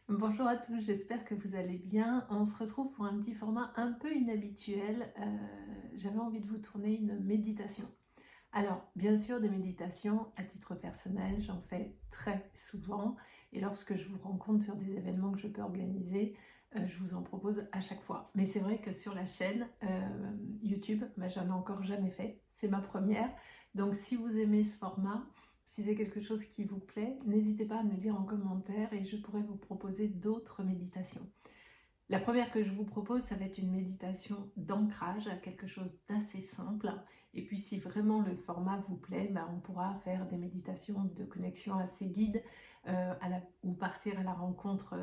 Bonjour à tous, j'espère que vous allez bien. On se retrouve pour un petit format un peu inhabituel. J'avais envie de vous tourner une méditation. Alors, bien sûr, des méditations à titre personnel, j'en fais très souvent. Et lorsque je vous rencontre sur des événements que je peux organiser, je vous en propose à chaque fois. Mais c'est vrai que sur la chaîne YouTube, j'en ai encore jamais fait. C'est ma première. Donc, si vous aimez ce format, si c'est quelque chose qui vous plaît, n'hésitez pas à me le dire en commentaire et je pourrais vous proposer d'autres méditations. La première que je vous propose, ça va être une méditation d'ancrage, quelque chose d'assez simple. Et puis si vraiment le format vous plaît, on pourra faire des méditations de connexion assez guide ou partir à la rencontre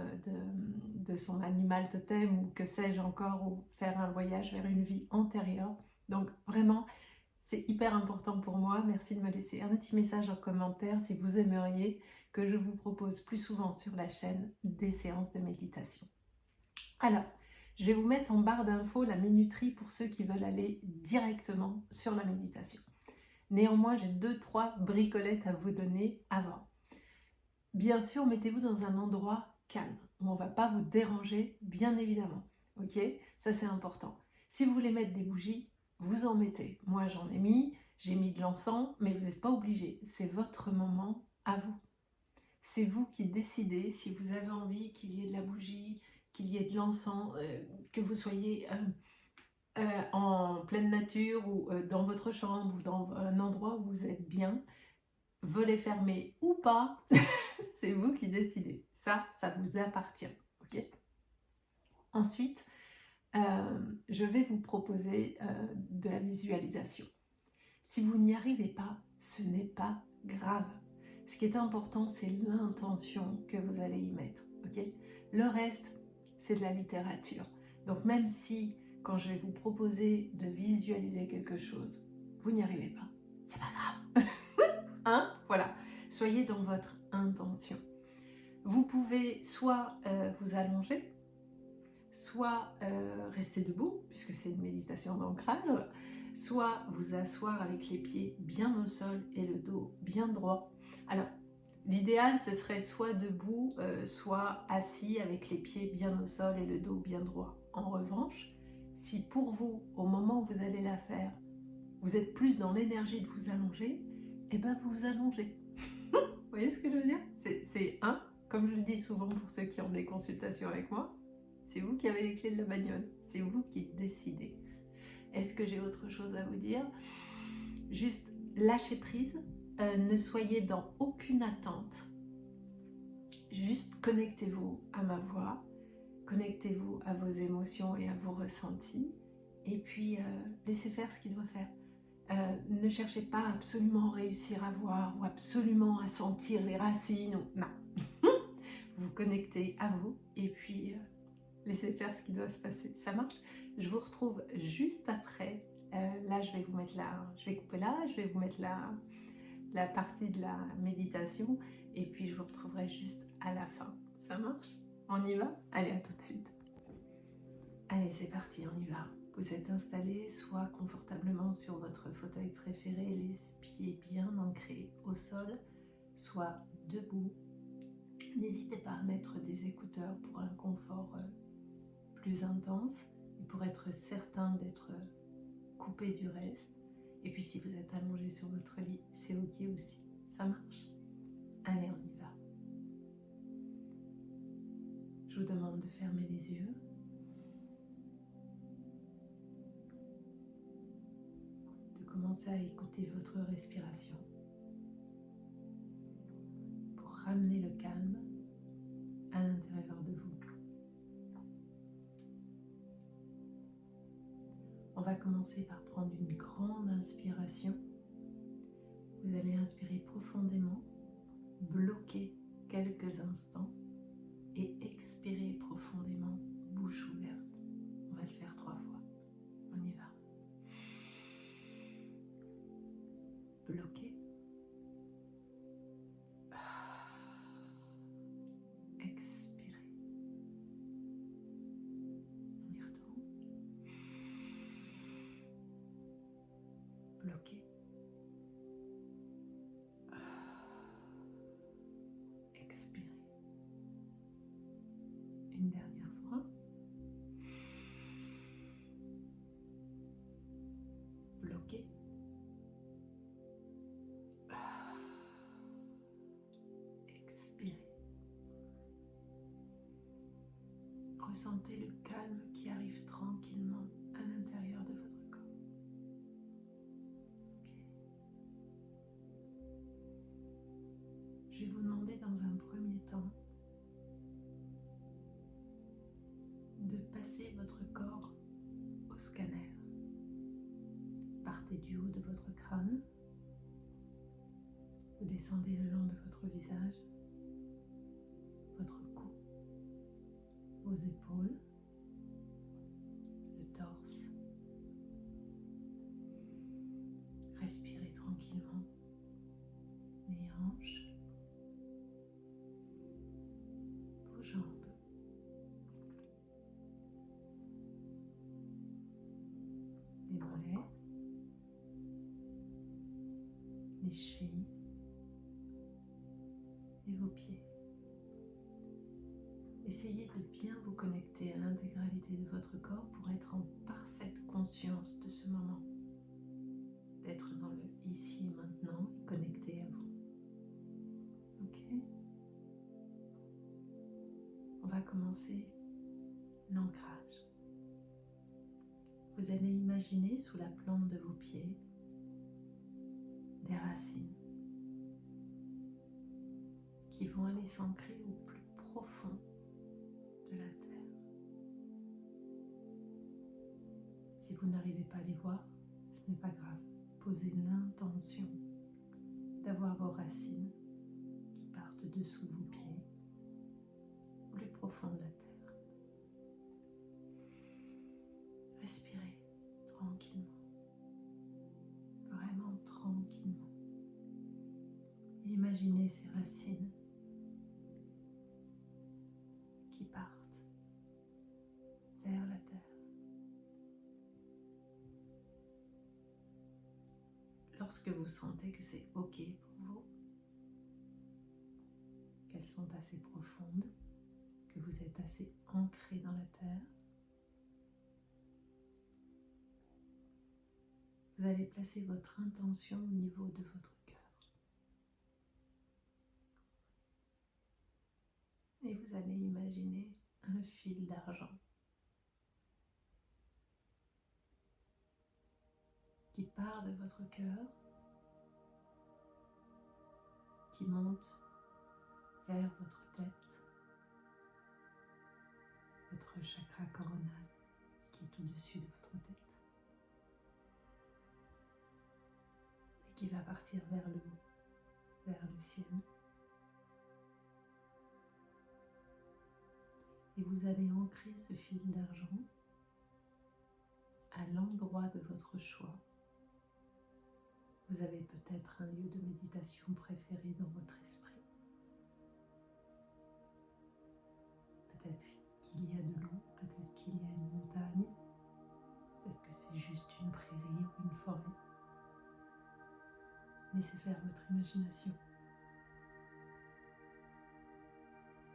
de son animal totem ou que sais-je encore, ou faire un voyage vers une vie antérieure. Donc vraiment, c'est hyper important pour moi. Merci de me laisser un petit message en commentaire si vous aimeriez que je vous propose plus souvent sur la chaîne des séances de méditation. Alors, je vais vous mettre en barre d'infos la minuterie pour ceux qui veulent aller directement sur la méditation. Néanmoins, j'ai 2-3 bricolettes à vous donner avant. Bien sûr, mettez-vous dans un endroit calme, où on ne va pas vous déranger, bien évidemment. Ok? Ça, c'est important. Si vous voulez mettre des bougies, vous en mettez. Moi, j'en ai mis, j'ai mis de l'encens, mais vous n'êtes pas obligé. C'est votre moment à vous. C'est vous qui décidez si vous avez envie qu'il y ait de la bougie, qu'il y ait de l'encens, que vous soyez en pleine nature ou dans votre chambre ou dans un endroit où vous êtes bien, volets fermés ou pas, c'est vous qui décidez. Ça vous appartient. Ok? Ensuite, je vais vous proposer de la visualisation. Si vous n'y arrivez pas, ce n'est pas grave. Ce qui est important, c'est l'intention que vous allez y mettre. Okay? Le reste, c'est de la littérature. Donc même si, quand je vais vous proposer de visualiser quelque chose, vous n'y arrivez pas, c'est pas grave. Hein? Voilà. Soyez dans votre intention. Vous pouvez soit vous allonger, soit rester debout, puisque c'est une méditation d'ancrage, soit vous asseoir avec les pieds bien au sol et le dos bien droit. Alors, l'idéal, ce serait soit debout, soit assis avec les pieds bien au sol et le dos bien droit. En revanche, si pour vous, au moment où vous allez la faire, vous êtes plus dans l'énergie de vous allonger, eh bien vous vous allongez. Vous voyez ce que je veux dire? C'est comme je le dis souvent pour ceux qui ont des consultations avec moi, c'est vous qui avez les clés de la bagnole, c'est vous qui décidez. Est-ce que j'ai autre chose à vous dire? Juste lâchez prise, ne soyez dans aucune attente, juste connectez-vous à ma voix, connectez-vous à vos émotions et à vos ressentis, et puis laissez faire ce qu'il doit faire. Ne cherchez pas absolument à réussir à voir ou absolument à sentir les racines, non. Vous connectez à vous et puis laissez faire ce qui doit se passer. Ça marche? Je vous retrouve juste après. Là, je vais vous mettre je vais couper là, je vais vous mettre la partie de la méditation et puis je vous retrouverai juste à la fin. Ça marche? On y va? Allez, à tout de suite. Allez, c'est parti, on y va. Vous êtes installé soit confortablement sur votre fauteuil préféré, les pieds bien ancrés au sol, soit debout. N'hésitez pas à mettre des écouteurs pour un confort plus intense et pour être certain d'être coupé du reste. Et puis si vous êtes allongé sur votre lit, c'est ok aussi. Ça marche? Allez, on y va. Je vous demande de fermer les yeux. De commencer à écouter votre respiration pour ramener le calme à l'intérieur de vous. On va commencer par prendre une grande inspiration. Vous allez inspirer profondément, bloquer quelques instants et expirer profondément, bouche ouverte. On va le faire 3 fois. On y va. Bloquer. Expirer. On y retourne. Bloquer. Expirer. Une dernière fois. Bloquez. Expirez. Ressentez le calme qui arrive tranquillement à l'intérieur de votre corps. Je vais vous demander dans un premier temps de passer votre corps au scanner. Partez du haut de votre crâne, vous descendez le long de votre visage, votre cou, vos épaules, le torse. Respirez tranquillement, les hanches, vos jambes, les mollets, les chevilles et vos pieds. Essayez de bien vous connecter à l'intégralité de votre corps pour être en parfaite conscience de ce moment, d'être dans le ici et maintenant, connecté à vous. Ok? On va commencer l'ancrage. Vous allez imaginer sous la plante de vos pieds des racines qui vont aller s'ancrer au plus profond de la terre. Si vous n'arrivez pas à les voir, ce n'est pas grave. Posez l'intention d'avoir vos racines qui partent dessous vos pieds, au plus profond de la terre. Respirez tranquillement, vraiment tranquillement. Et imaginez ces racines qui partent vers la terre. Lorsque vous sentez que c'est OK pour vous, qu'elles sont assez profondes, que vous êtes assez ancré dans la terre, vous allez placer votre intention au niveau de votre cœur. Et vous allez imaginer un fil d'argent qui part de votre cœur, qui monte vers votre tête, votre chakra coronal qui est au-dessus de votre tête, et qui va partir vers le haut, vers le ciel. Et vous allez ancrer ce fil d'argent à l'endroit de votre choix. Vous avez peut-être un lieu de méditation préféré dans votre esprit. Peut-être qu'il y a de l'eau, peut-être qu'il y a une montagne, peut-être que c'est juste une prairie ou une forêt. Laissez faire votre imagination.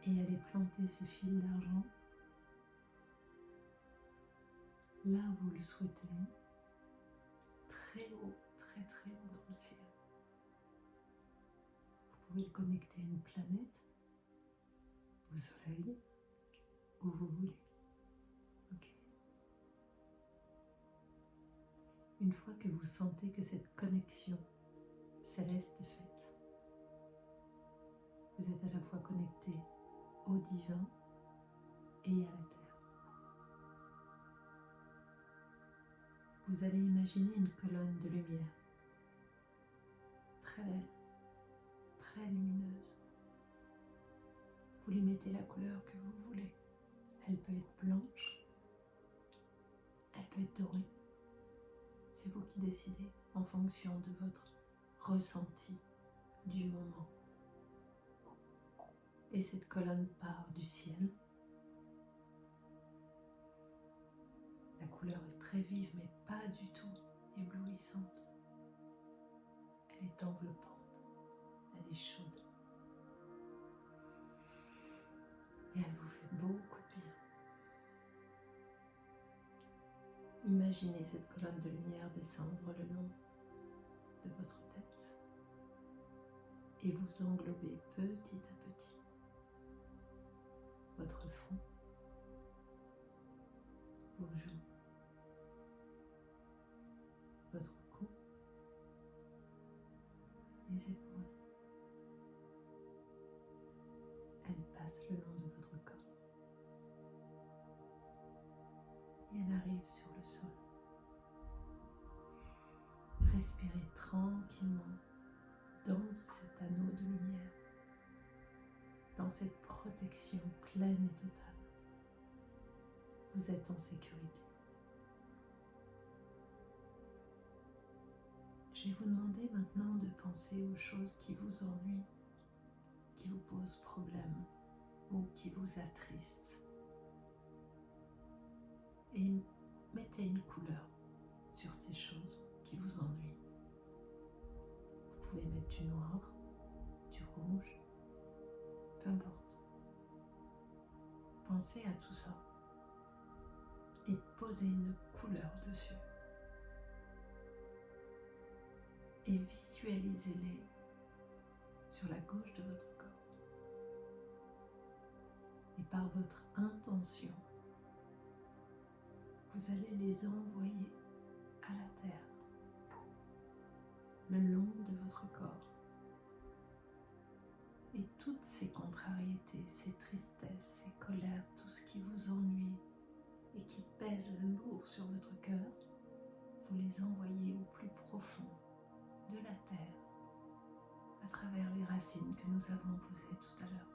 Et allez planter ce fil d'argent là où vous le souhaitez, très haut, très très haut dans le ciel. Vous pouvez le connecter à une planète, au soleil, où vous voulez. Ok. Une fois que vous sentez que cette connexion céleste est faite, vous êtes à la fois connecté au divin et à la terre. Vous allez imaginer une colonne de lumière, très belle, très lumineuse. Vous lui mettez la couleur que vous voulez. Elle peut être blanche, elle peut être dorée. C'est vous qui décidez en fonction de votre ressenti du moment. Et cette colonne part du ciel. La couleur est très vive, mais pas du tout éblouissante. Elle est enveloppante, elle est chaude. et elle vous fait beaucoup de bien. Imaginez cette colonne de lumière descendre le long de votre tête et vous englober petit à petit votre front, vos joues, votre cou, les épaules. Elle passe le long de votre corps et elle arrive sur le sol. Respirez tranquillement dans cet anneau de lumière, dans cette protection pleine et totale. Vous êtes en sécurité. Je vais vous demander maintenant de penser aux choses qui vous ennuient, qui vous posent problème ou qui vous attristent. Et mettez une couleur sur ces choses qui vous ennuient. Vous pouvez mettre du noir, du rouge, peu importe. Pensez à tout ça et posez une couleur dessus. Et visualisez-les sur la gauche de votre corps. Et par votre intention, vous allez les envoyer à la terre, le long de votre corps. Et toutes ces contrariétés, ces tristesses, ces colères, tout ce qui vous ennuie et qui pèse lourd sur votre cœur, vous les envoyez au plus profond de la terre, à travers les racines que nous avons posées tout à l'heure.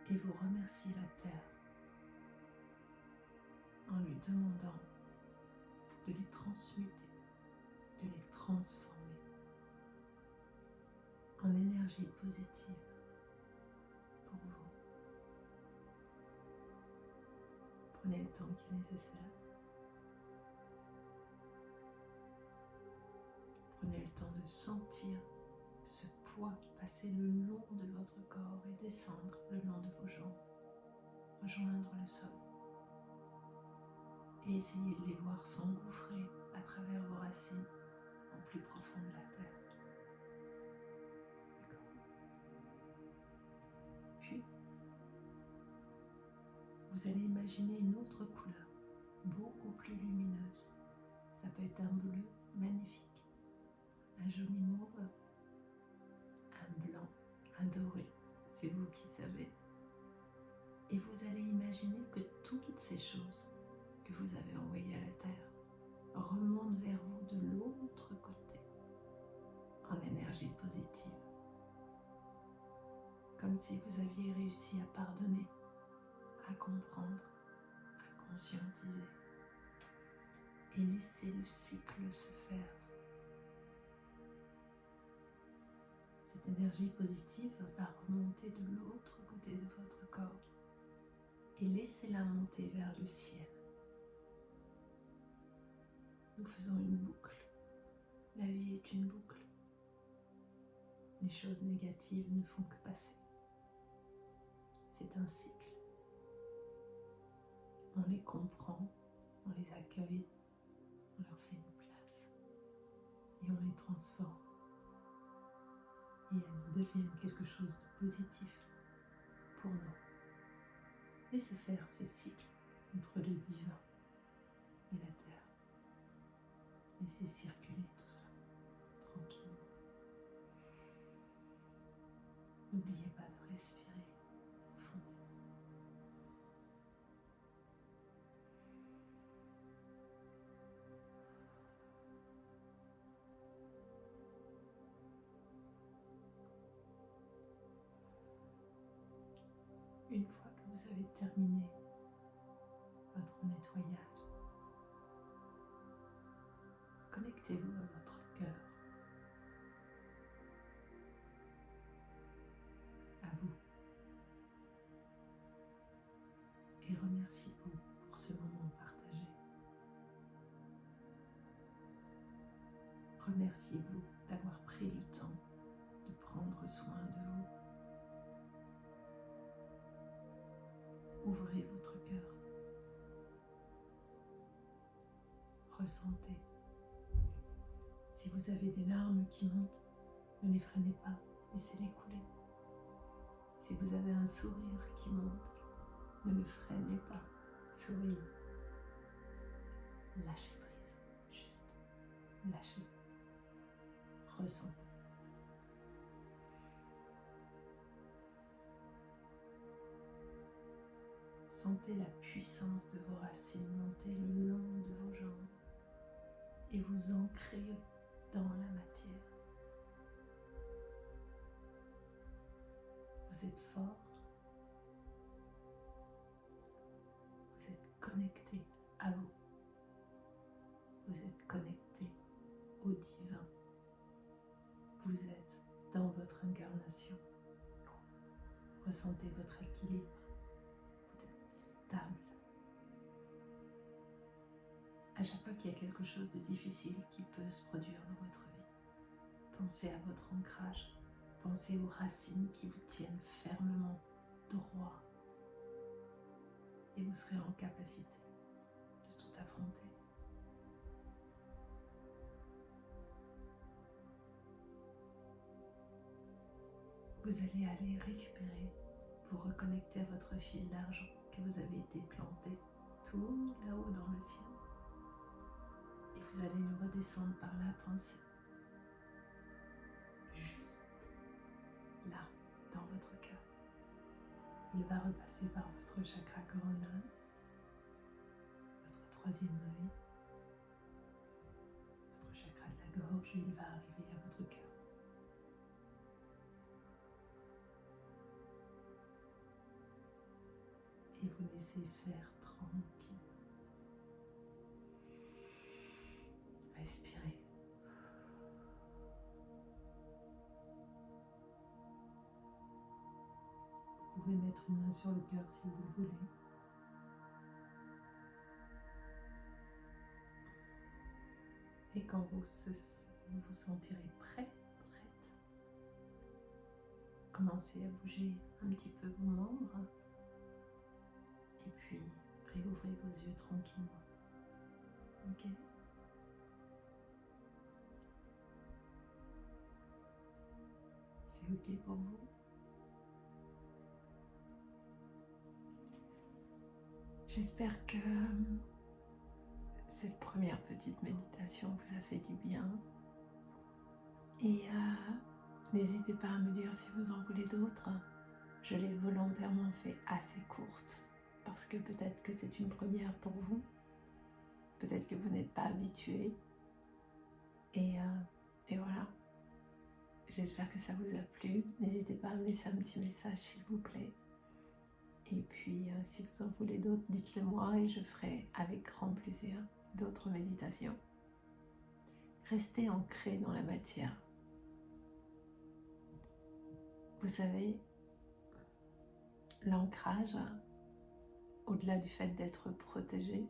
Et vous remerciez la terre en lui demandant de les transmuter, de les transformer en énergie positive pour vous. Prenez le temps qui est nécessaire. Prenez le temps de sentir ce poids passer le long de votre corps et descendre le long de vos jambes, rejoindre le sol. Et essayez de les voir s'engouffrer à travers vos racines au plus profond de la terre. D'accord. Puis, vous allez imaginer une autre couleur, beaucoup plus lumineuse. Ça peut être un bleu magnifique, un joli mauve, un blanc, un doré, c'est vous qui savez. Et vous allez imaginer que toutes ces choses que vous avez envoyées à la terre remontent vers vous de l'autre côté, en énergie positive. Comme si vous aviez réussi à pardonner, à comprendre, à conscientiser. Et laissez le cycle se faire. Cette énergie positive va remonter de l'autre côté de votre corps et laissez-la monter vers le ciel. Nous faisons une boucle. La vie est une boucle. Les choses négatives ne font que passer. C'est un cycle. On les comprend, on les accueille, on leur fait une place et on les transforme. Et elles deviennent quelque chose de positif pour nous. Laissez faire ce cycle entre le divin et la terre. Laissez circuler tout ça tranquillement. N'oubliez pas de respirer profondément. Une fois que vous avez terminé votre nettoyage, connectez-vous à votre cœur, à vous, et remerciez-vous pour ce moment partagé. Remerciez-vous d'avoir pris le temps de prendre soin de vous ouvrez votre cœur. Ressentez. Si vous avez des larmes qui montent, ne les freinez pas, laissez-les couler. Si vous avez un sourire qui monte, ne le freinez pas, souriez. Lâchez prise, juste lâchez, ressentez. Sentez la puissance de vos racines monter le long de vos jambes et vous ancrer dans la matière. Vous êtes fort, vous êtes connecté à vous, vous êtes connecté au divin, vous êtes dans votre incarnation. Ressentez votre équilibre, vous êtes stable. À chaque fois qu'il y a quelque chose de difficile qui peut se produire dans votre vie, pensez à votre ancrage, pensez aux racines qui vous tiennent fermement droit et vous serez en capacité de tout affronter. Vous allez aller récupérer, vous reconnecter à votre fil d'argent que vous avez été planté tout là-haut dans le ciel. Et vous allez le redescendre par la pensée. Juste là, dans votre cœur. Il va repasser par votre chakra coronal, votre troisième œil, votre chakra de la gorge, et il va arriver à votre cœur. Et vous laissez faire tranquille. Respirez. Vous pouvez mettre une main sur le cœur si vous le voulez. Et quand vous vous sentirez prête, commencez à bouger un petit peu vos membres. Et puis, réouvrez vos yeux tranquillement. Ok ? C'est ok pour vous ? J'espère que cette première petite méditation vous a fait du bien. Et n'hésitez pas à me dire si vous en voulez d'autres. Je l'ai volontairement fait assez courte parce que peut-être que c'est une première pour vous. Peut-être que vous n'êtes pas habitué. Et voilà. J'espère que ça vous a plu. N'hésitez pas à me laisser un petit message s'il vous plaît. Et puis, si vous en voulez d'autres, dites-le moi et je ferai avec grand plaisir d'autres méditations. Restez ancré dans la matière. Vous savez, l'ancrage, au-delà du fait d'être protégé,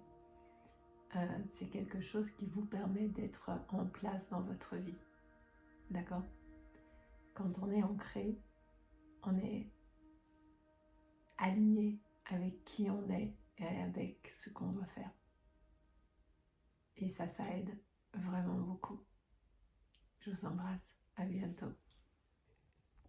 c'est quelque chose qui vous permet d'être en place dans votre vie. D'accord ? Quand on est ancré, on est aligné avec qui on est et avec ce qu'on doit faire. Et ça aide vraiment beaucoup. Je vous embrasse. À bientôt.